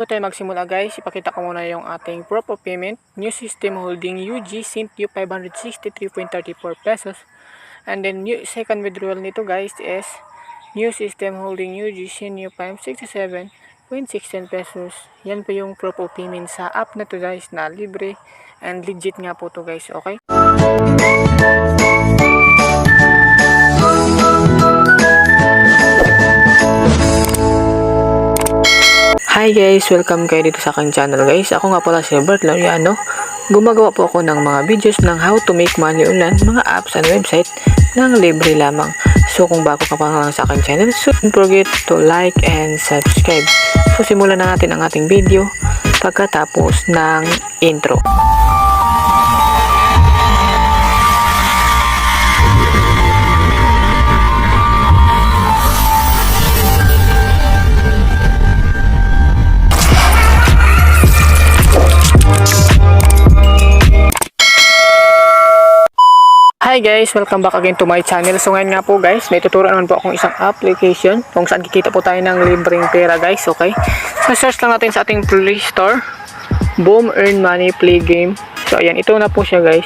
So tayo magsimula guys, ipakita ko muna yung ating proof of payment. New system holding UG Thankyou 563.34 pesos. And then second withdrawal nito guys is new system holding UG Thankyou 567.16 pesos. Yan po yung proof of payment sa app na to guys na libre and legit nga po to guys, okay? Hi guys! Welcome kayo dito sa aking channel guys. Ako nga pala si Bert, Laureano. Gumagawa po ako ng mga videos ng how to make money online, mga apps and website ng libre lamang. So kung bago ka pa lang sa aking channel, so don't forget to like and subscribe. So simulan na natin ang ating video pagkatapos ng intro. Hi guys! Welcome back again to my channel. So ngayon nga po guys, may tuturo naman po akong isang application kung saan kikita po tayo ng libreng pera guys, okay? So search lang natin sa ating Play Store, Boom Earn Money Play Game. So ayan, ito na po siya guys.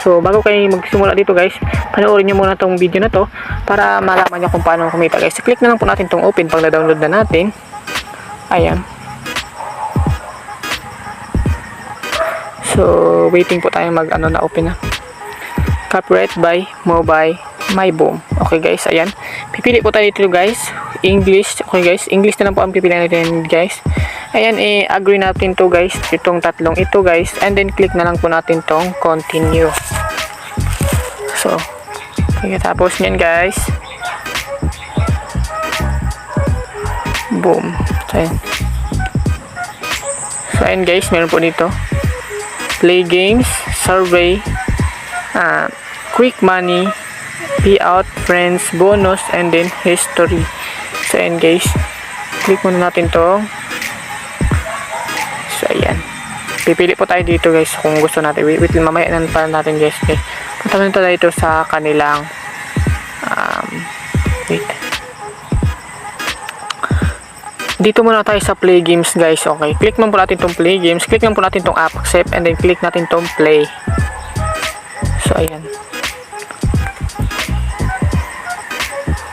So bago kayo magsimula dito guys, panoorin nyo muna tong video na to para malaman nyo kung paano kumita guys. So, click na lang po natin tong open pag na-download na natin. Ayan. So waiting po tayo mag na open na. Copyright by Mobile My Boom. Okay guys, ayan. Pipili po tayo dito guys. English. Okay guys, English na lang po ang pipiliin natin guys. Ayan, agree natin to guys. Itong tatlong ito guys. And then click na lang po natin tong continue. So, pagkatapos nyan guys. Boom. So, ayan. So, ayan guys, meron po dito. Play games, survey, quick money, payout, friends, bonus, and then history. So ayan guys, click muna natin to. So ayan, pipili po tayo dito guys kung gusto natin. Wait mamaya na pa natin guys. Okay, punta naman tayo dito sa kanilang dito muna tayo sa play games guys. Okay, click lang po natin tong play games, click lang po natin tong accept, and then click natin tong play. So ayan,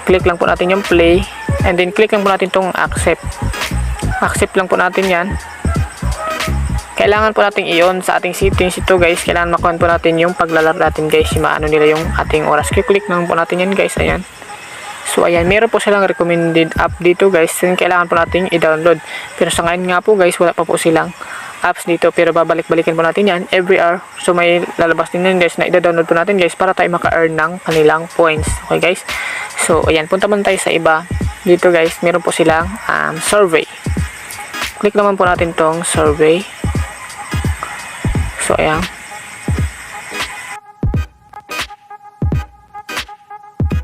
click lang po natin yung play, and then click lang po natin tong accept. Accept lang po natin yan. Kailangan po natin i-on sa ating settings ito guys. Kailangan makuha po natin yung paglalaro natin guys, yung maano nila yung ating oras. Click lang po natin yan guys. Ayan. So ayan, meron po silang recommended app dito guys, then kailangan po natin i-download. Pero sa ngayon nga po guys, wala pa po silang apps dito, pero babalik-balikin po natin yan every hour. So may lalabas din yan guys na i-download po natin guys para tayo maka-earn ng kanilang points. Okay guys, so ayan, punta man tayo sa iba. Dito guys, meron po silang survey. Click naman po natin tong survey. So ayan,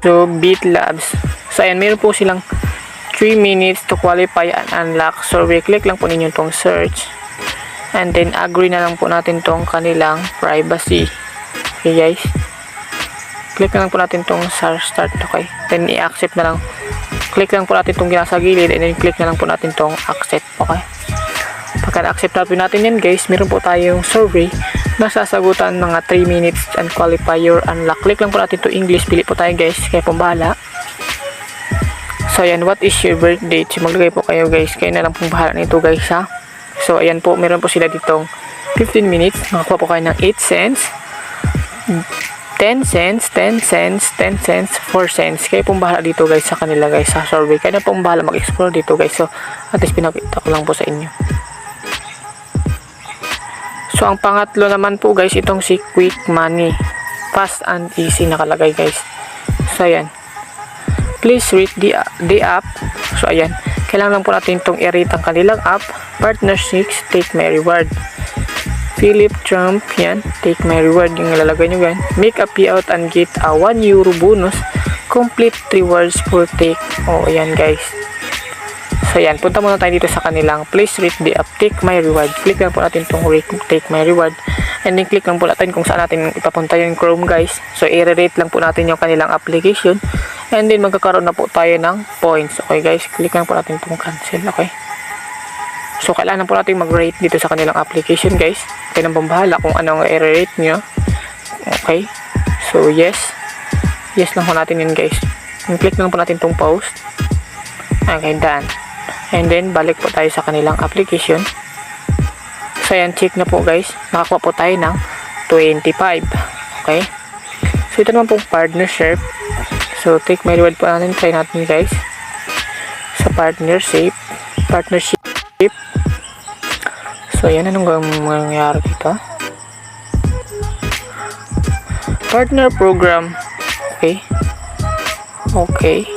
so Beat Labs. So ayan, meron po silang 3 minutes to qualify and unlock survey. Click lang po ninyo tong search. And then agree na lang po natin tong kanilang privacy. Okay guys, click na lang po natin tong start. Okay, then i-accept na lang. Click lang po natin tong ginasa gilid, and then click na lang po natin tong accept. Okay, pagka accept na po natin yan guys, meron po tayong survey na sasagutan mga 3 minutes and qualify your unlock. Click lang po natin to English, pili po tayo guys, kaya pong bahala. So ayan, what is your birth date? So, maglagay po kayo guys, kayo na lang pong bahala nito guys ha. So ayan po, meron po sila ditong 15 minutes, makakuha po kayo ng 8 cents, 10 cents, 10 cents, 10 cents, 4 cents. Kayo pong bahala dito guys sa kanila guys, sa survey. Kayo na pong bahala mag-explore dito guys. So at least pinakita ko lang po sa inyo. So ang pangatlo naman po guys, itong si quick money, fast and easy nakalagay guys. So ayan, please read the app. So ayan, kailangan lang po natin itong i-rate ang kanilang app. Partner 6, take my reward. Philip Trump, yan, take my reward yung ilalagay nyo gan. Make a payout and get a 1 euro bonus. Complete rewards for take. Oh ayan guys. So yan, punta muna tayo dito sa kanilang please read the app, take my reward. Click lang po natin itong take my reward. And then click lang po natin kung saan natin ipapunta yung Chrome guys. So i-rate lang po natin yung kanilang application. And then magkakaroon na po tayo ng points. Okay guys, click lang po natin itong cancel. Okay, So, kailangan po natin mag-rate dito sa kanilang application, guys. Kayo nang pambahala kung anong i-rate nyo. Okay. So, yes. Yes lang po natin yun, guys. Click lang po natin itong post. Okay, done. And then, balik po tayo sa kanilang application. So, ayan, check na po, guys. Nakakuha po tayo ng 25. Okay. So, ito naman pong partnership. So, take my reward po natin. Try natin, guys. Sa partnership. So, ayan. Anong mangyayari dito? Partner program. Okay. Okay.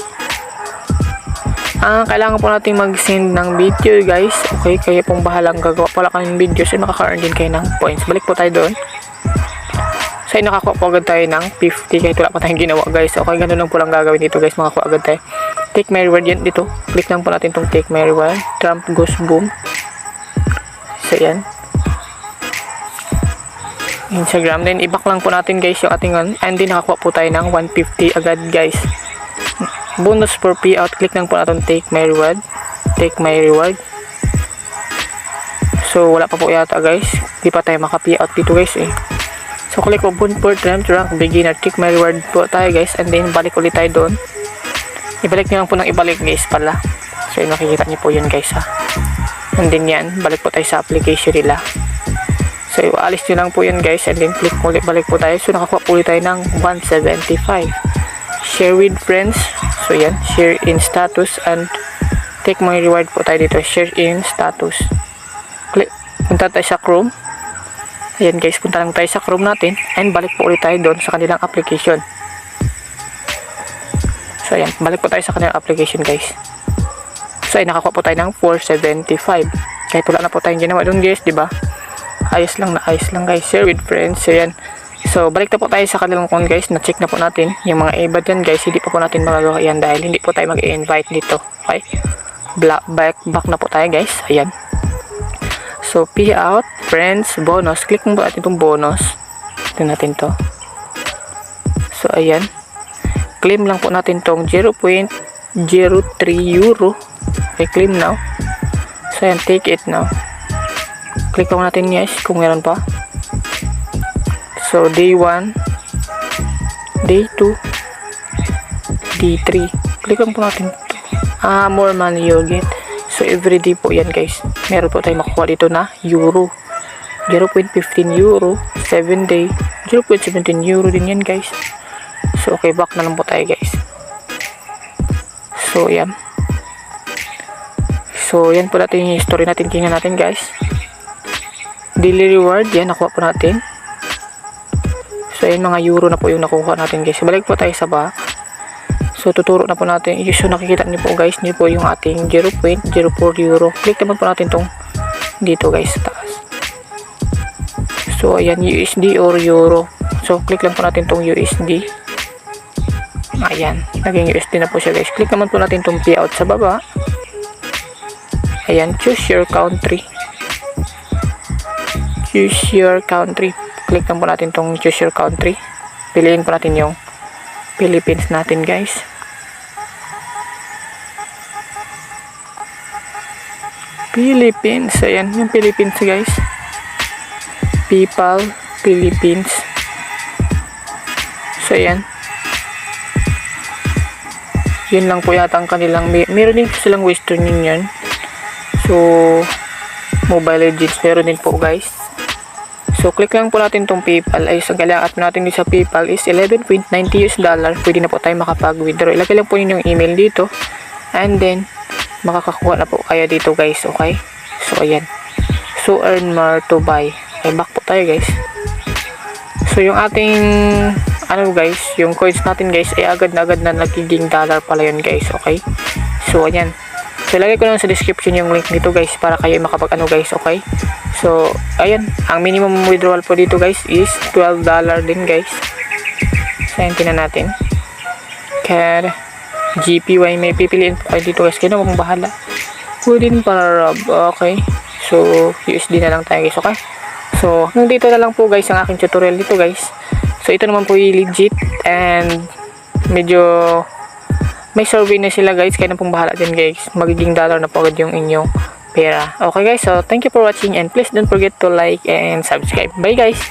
Kailangan po natin mag-send ng video, guys. Okay, kaya pong bahalang gagawa pala kayo ng videos ay makaka-earn din kayo ng points. Balik po tayo doon. So, nakakuha po agad tayo ng 50 kahit wala pa tayong ginawa, guys. Okay, ganun lang po lang gagawin dito, guys. Makakuha agad tayo. Take my reward yan dito. Click lang po natin itong take my reward. Trump goes boom. So, yan. Instagram. Then, i-back lang po natin, guys, yung ating on. And then, nakakuha po tayo ng 150 agad, guys. Bonus for payout. Click lang po natin take my reward. Take my reward. So, wala pa po yata, guys. Di pa tayo maka-payout dito, guys, eh. So, click open for time to rank beginner. Click my reward po tayo, guys. And then, balik ulit tayo doon. Ibalik nyo lang po ng ibalik, guys, pala. So, yun, makikita nyo po yun, guys, ha. And then, yan. Balik po tayo sa application nila. So, alis nyo lang po yun, guys. And then, click ulit. Balik po tayo. So, nakakuha po ulit tayo ng 175. Share with friends. So, yan. Share in status. And, take my reward po tayo dito. Share in status. Click. Punta tayo sa Chrome. Ayan, guys, punta lang tayo sa Chrome natin and balik po ulit tayo doon sa kanilang application. So, ayan, balik po tayo sa kanilang application, guys. So, ay nakakuha po tayo ng 475. Kahit wala na po tayong ginawa doon, guys, di ba? Ayos lang, guys. Share with friends. So, ayan. So, balik na po tayo sa kanilang account, guys. Na-check na po natin yung mga iba dyan, guys. Hindi pa po natin magagawa yan dahil hindi po tayo mag-invite dito. Okay? Back na po tayo, guys. Ayan. So, payout, friends, bonus. Click mo ba natin itong bonus. Ito natin to. So, ayan. Claim lang po natin itong 0.03 euro. Okay, claim now. So, ayan, take it now. Click lang natin yes kung meron pa. So, day 1, day 2, day 3. Click lang po natin ito. More money you'll get. So, everyday po yan, guys. Meron po tayo makukuha dito na euro. 0.15 euro. 7 day. 0.17 euro din yan, guys. So, okay. Back na lang po tayo, guys. So, yan. So, yan po natin yung history natin. Tingnan natin, guys. Daily reward. Yan, nakuha po natin. So, yan mga euro na po yung nakuha natin, guys. Balik po tayo sa back. So, tuturo na po natin. So, nakikita niyo po, guys. Niyo po yung ating 0.04 euro. Click naman po natin tong dito, guys, sa taas. So, ayan, USD or euro. So, click lang po natin tong USD. Ayan. Naging USD na po siya, guys. Click naman po natin tong payout sa baba. Ayan. Choose your country. Choose your country. Click lang po natin tong choose your country. Piliin po natin yung Philippines natin, guys. Philippines. Ayan, yung Philippines, guys. PayPal, Philippines. So, ayan. Yun lang po yata ang kanilang. Meron din silang Western Union. So, Mobile Legends. Meron din po, guys. So, click lang po natin tong PayPal. Ay, ang kailangan at natin sa PayPal is $11.90. Pwede na po tayo makapag-withdraw. Ilagay lang po yun yung email dito. And then, makakakuha na po kaya dito, guys. Okay? So, ayan. So, earn more to buy. Okay, back po tayo, guys. So, yung ating, guys, yung coins natin, guys, ay agad na nagiging dollar pala yun, guys. Okay? So, ayan. So, ilagay ko lang sa description yung link dito, guys, para kayo makapag guys. Okay? So, ayan. Ang minimum withdrawal po dito, guys, is $12 din, guys. So, ayan, tinan natin. Kaya, GPY, may pipiliin po kayo dito, guys. Kaya na mong bahala. Pwede din para Rob. Okay. So, USD na lang tayo, guys. Okay. So, hanggang dito na lang po, guys, ang aking tutorial dito, guys. So, ito naman po yung legit. And, medyo may survey na sila, guys. Kaya na pong bahala din, guys. Magiging dollar na po agad yung inyong pera. Okay guys, so thank you for watching and please don't forget to like and subscribe. Bye guys!